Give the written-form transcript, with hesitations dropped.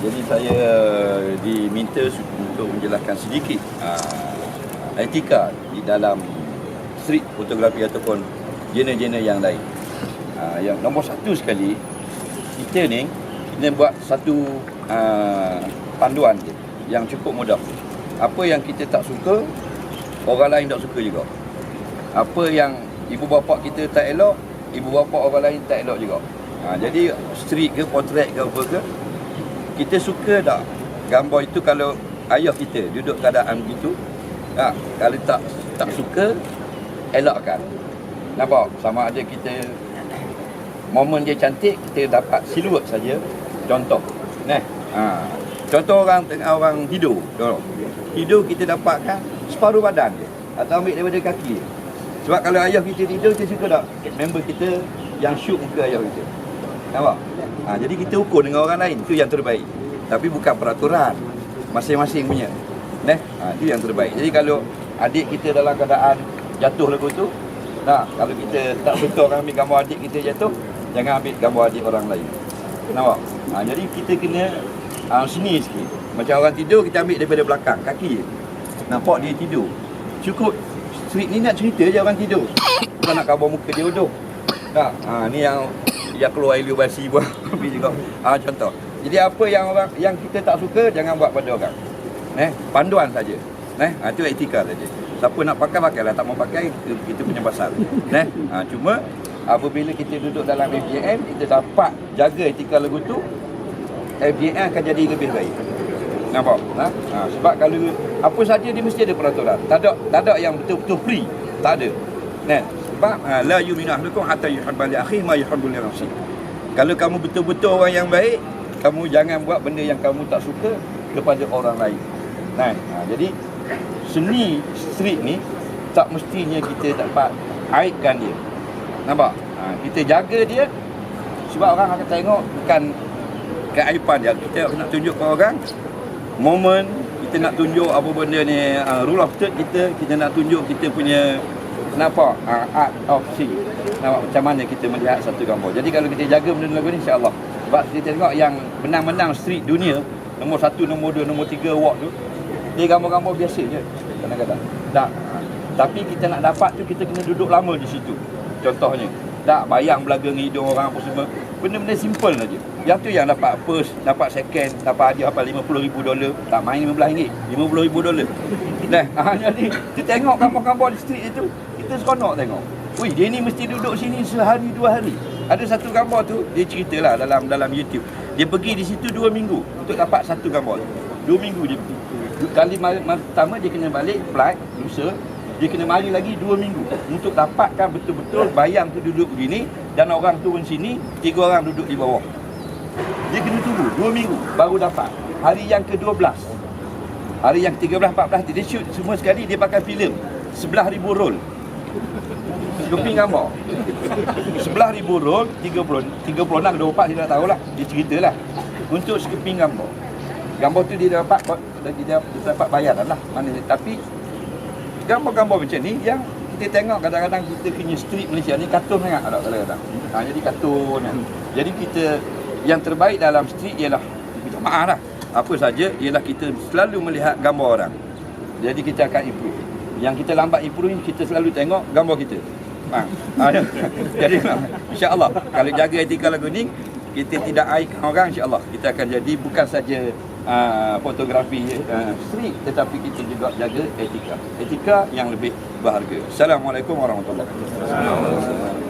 Jadi saya diminta untuk menjelaskan sedikit etika di dalam street fotografi ataupun genre-genre yang lain. Yang nombor satu sekali, kita ni kena buat satu panduan yang cukup mudah. Apa yang kita tak suka, orang lain tak suka juga. Apa yang ibu bapa kita tak elok, ibu bapa orang lain tak elok juga. Jadi street ke, potret ke apa ke, kita suka tak gambar itu kalau ayah kita duduk keadaan begitu? Kalau tak suka, elakkan. Nampak? Sama ada kita momen dia cantik, kita dapat siluet saja. Contoh. Contoh orang tidur. Tidur kita dapatkan separuh badan dia atau ambil daripada kaki dia. Sebab kalau ayah kita tidur, kita suka tak member kita yang shoot muka ayah kita? Nampak? Jadi kita ukur dengan orang lain, itu yang terbaik. Tapi bukan peraturan, masing-masing punya. Itu yang terbaik. Jadi kalau adik kita dalam keadaan jatuh lagu tu, kalau kita tak suka orang ambil gambar adik kita jatuh, jangan ambil gambar adik orang lain. Nampak? Jadi kita kena seni sikit. Macam orang tidur, kita ambil daripada belakang, kaki je. Nampak dia tidur. Cukup. Street ni nak cerita je orang tidur. Bukan nak gambar muka dia duduk. Ni yang keluar ilmu basi buat ambil juga. Contoh. Jadi apa yang kita tak suka, jangan buat pada orang. Panduan saja. Itu etika saja. Siapa nak pakai, pakailah. Tak mau pakai, kita punya pasal. Cuma apabila kita duduk dalam FJM, kita dapat jaga etika lagu tu, FJM akan jadi lebih baik. Nampak? Sebab kalau apa saja dia mesti ada peraturan. Tak ada yang betul-betul free. Tak ada. Sebab la yu'minu ahadukum hatta yuhibba li akhihi ma yuhibbu li nafsihi. Kalau kamu betul-betul orang yang baik, kamu jangan buat benda yang kamu tak suka kepada orang lain. Jadi seni street ni tak mestinya kita dapat aibkan dia. Nampak? Kita jaga dia sebab orang akan tengok bukan keaiban dia. Kita nak tunjuk ke orang momen, kita nak tunjuk apa benda ni, rule of third kita nak tunjuk kita punya nampak art of see. Nampak macam mana kita melihat satu gambar. Jadi kalau kita jaga benda lagu ni, insya-Allah. Sebab kita tengok yang menang-menang street dunia, nombor 1, nombor 2, nombor 3 award tu, dia gambar-gambar biasa je kadang-kadang. Tapi kita nak dapat tu, kita kena duduk lama di situ. Contohnya, tak bayang belaga dengan hidung orang apa semua. Benda-benda simple saja. Yang tu yang dapat first, dapat second, dapat hadiah apa $50,000. Tak main $15, $50,000. Jadi kita tengok gambar-gambar di street itu, kita seronok tengok. Wih, dia ni mesti duduk sini sehari 2 hari. Ada satu gambar tu, dia ceritalah dalam YouTube. Dia pergi di situ 2 minggu untuk dapat satu gambar. 2 minggu dia pergi. Kali pertama dia kena balik flight, lusa. Dia kena mari lagi 2 minggu untuk dapatkan betul-betul bayang tu duduk begini dan orang turun sini, 3 orang duduk di bawah. Dia kena tunggu 2 minggu baru dapat. Hari yang ke-12, hari yang ke-13, 14 dia shoot semua sekali, dia pakai filem 11,000 roll. Keping gambar 11,000 roll, 36 ke 24 saya tak tahulah. Dia ceritalah untuk sekeping gambar. Gambar tu dia dapat bayaran lah. Tapi gambar-gambar macam ni yang kita tengok kadang-kadang kita punya street Malaysia ni kartun sangat kadang-kadang. Jadi kartun. Jadi kita yang terbaik dalam street ialah kita maaf lah. Apa saja ialah kita selalu melihat gambar orang. Jadi kita akan improve. Yang kita lambat improve, kita selalu tengok gambar kita. Jadi insya-Allah kalau jaga etika lagu ni, kita tidak aibkan orang, insya-Allah kita akan jadi bukan saja fotografi street, tetapi kita juga jaga etika yang lebih berharga. Assalamualaikum warahmatullahi wabarakatuh.